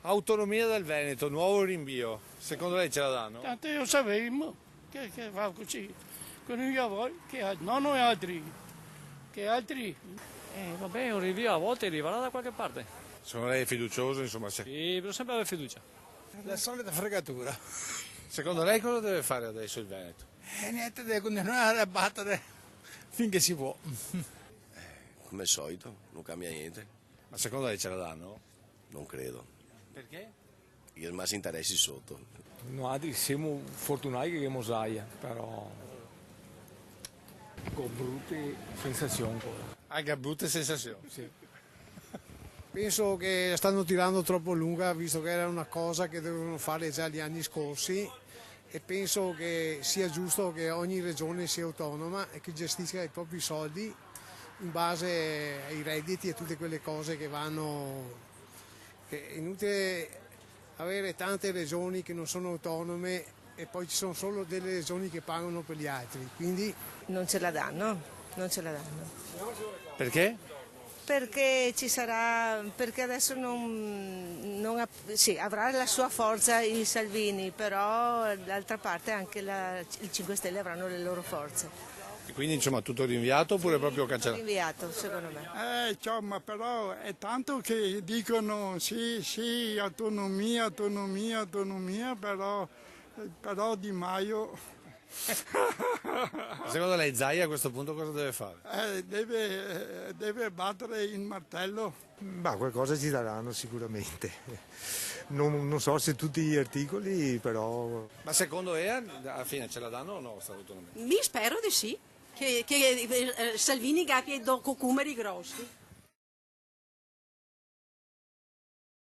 Autonomia del Veneto, nuovo rinvio. Secondo lei ce la danno? Tanto io sapevo che fa così, con i lavori, non noi altri, che altri. Vabbè, un rinvio a volte arriverà da qualche parte. Secondo lei è fiducioso, insomma? Sì, bisogna sempre avere fiducia. La solita fregatura. Secondo lei cosa deve fare adesso il Veneto? E niente, deve continuare a battere finché si può. Come al solito, non cambia niente. Ma secondo lei ce la danno? Non credo. Perché? Io ho massi interessi sotto. Noi siamo fortunati che abbiamo Zaia, però con brutte sensazioni. Anche brutte sensazioni. Sì. Penso che la stanno tirando troppo lunga, visto che era una cosa che dovevano fare già gli anni scorsi, e penso che sia giusto che ogni regione sia autonoma e che gestisca i propri soldi in base ai redditi e tutte quelle cose che vanno. Che è inutile avere tante regioni che non sono autonome e poi ci sono solo delle regioni che pagano per gli altri, quindi non ce la danno, non ce la danno. Perché? Perché ci sarà, perché adesso sì, avrà la sua forza il Salvini, però d'altra parte anche il 5 Stelle avranno le loro forze. E quindi insomma tutto rinviato oppure proprio cancellato? Rinviato, secondo me. Insomma, però è tanto che dicono sì, autonomia, però Di Maio. Secondo lei Zaia a questo punto cosa deve fare? Deve battere il martello. Ma qualcosa ci daranno sicuramente. Non so se tutti gli articoli, però. Ma secondo lei alla fine ce la danno o no questa autonomia? Mi spero di sì, che Salvini abbia dei cocumeri grossi.